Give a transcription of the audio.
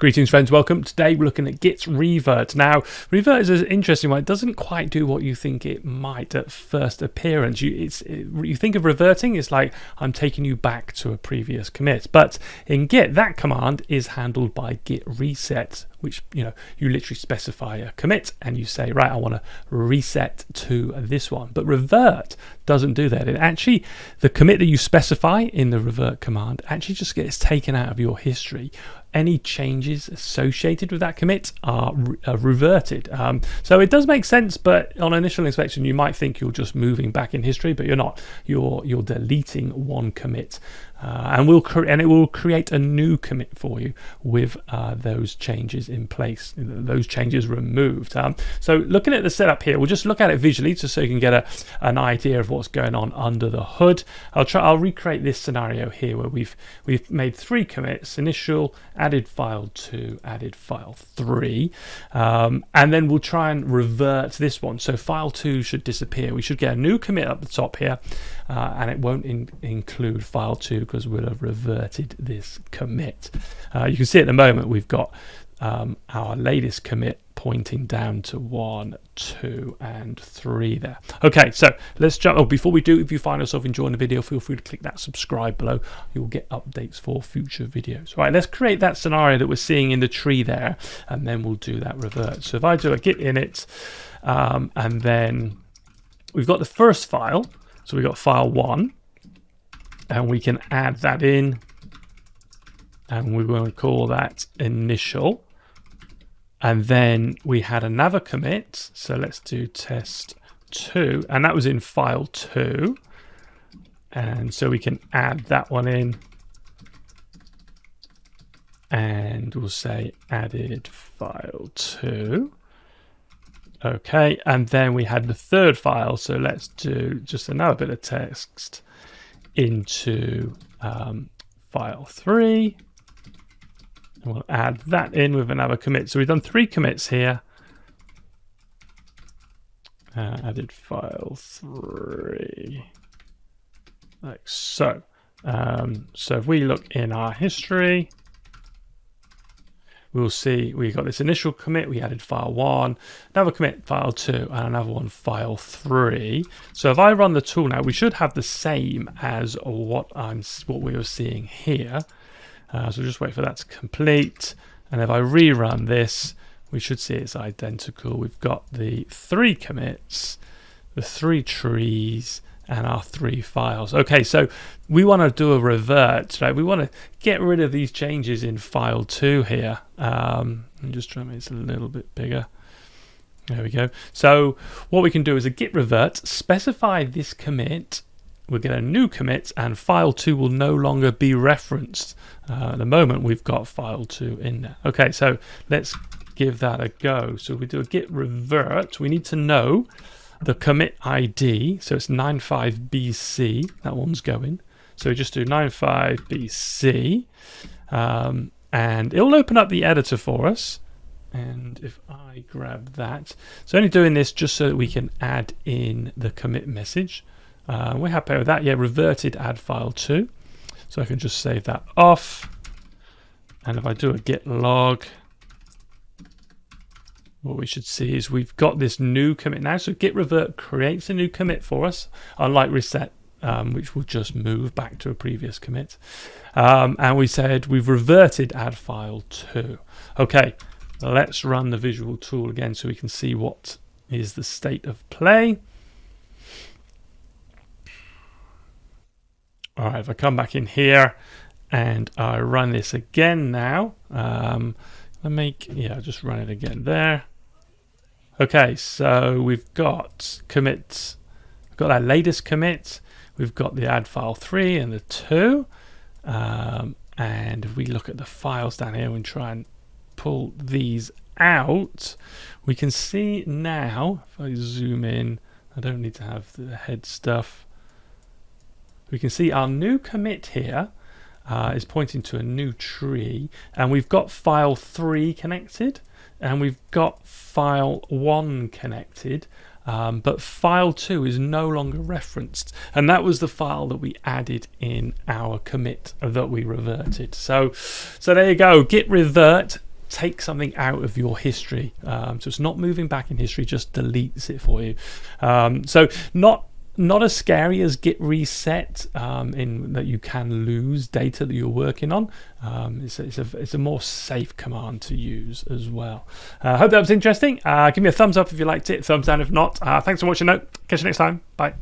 Greetings friends, welcome. Today we're looking at Git Revert. Now, Revert is an interesting one. It doesn't quite do what you think it might at first appearance. You think of reverting, it's like I'm taking you back to a previous commit. But in Git, that command is handled by Git reset, which you literally specify a commit and you say, right, I want to reset to this one. But revert doesn't do that. It actually, the commit that you specify in the revert command actually just gets taken out of your history. Any changes associated with that commit are reverted. So it does make sense, but on initial inspection, you might think you're just moving back in history, but you're not. You're deleting one commit, and it will create a new commit for you with those changes in place, those changes removed. So looking at the setup here, we'll just look at it visually, just so you can get an idea of what's going on under the hood. I'll recreate this scenario here where we've made 3 commits: initial, added file 2, added file 3, and then we'll try and revert this one. So file 2 should disappear. We should get a new commit up the top here, and it won't include file 2 because we'll have reverted this commit. You can see at the moment we've got our latest commit pointing down to 1, 2, and 3 there. Okay, so let's jump. Oh, before we do, if you find yourself enjoying the video, feel free to click that subscribe below. You'll get updates for future videos. Right, let's create that scenario that we're seeing in the tree there, and then we'll do that revert. So if I do a git init, and then we've got the first file, so we've got file 1, and we can add that in, and we're going to call that initial. And then we had another commit, so let's do test 2, and that was in file 2, and so we can add that one in, and we'll say added file 2. Okay, and then we had the third file, so let's do just another bit of text into file 3. And we'll add that in with another commit. So we've done 3 commits here. Added file 3, like so. So if we look in our history, we'll see we got this initial commit. We added file 1, another commit file 2, and another one file 3. So if I run the tool now, we should have the same as what we were seeing here. So just wait for that to complete, and if I rerun this, we should see it's identical. We've got the 3 commits, the 3 trees, and our 3 files. Okay, so we want to do a revert, right? We want to get rid of these changes in file 2 here. I'm just trying to make this a little bit bigger. There we go. So what we can do is a git revert, specify this commit. We'll get a new commit, and file 2 will no longer be referenced. At the moment, we've got file 2 in there. Okay, so let's give that a go. So we do a git revert. We need to know the commit ID. So it's 95BC. That one's going. So we just do 95BC, and it'll open up the editor for us. And if I grab that, so only doing this just so that we can add in the commit message. We're happy with that. Yeah, reverted add file 2. So I can just save that off. And if I do a git log, what we should see is we've got this new commit now. So git revert creates a new commit for us, unlike reset, which will just move back to a previous commit. And we said we've reverted add file 2. Okay, let's run the visual tool again so we can see what is the state of play. All right, if I come back in here and I run this again now, just run it again there. Okay, so we've got commits. We've got our latest commit. We've got the add file 3 and the 2. And if we look at the files down here and try and pull these out, we can see now, if I zoom in, I don't need to have the head stuff. We can see our new commit here is pointing to a new tree, and we've got file 3 connected, and we've got file 1 connected, but file 2 is no longer referenced, and that was the file that we added in our commit that we reverted. So there you go. Git revert take something out of your history. So it's not moving back in history, just deletes it for you. So not as scary as Git reset, in that you can lose data that you're working on. It's a more safe command to use as well. I hope that was interesting. Give me a thumbs up if you liked it, thumbs down if not. Thanks for watching. Catch you next time. Bye.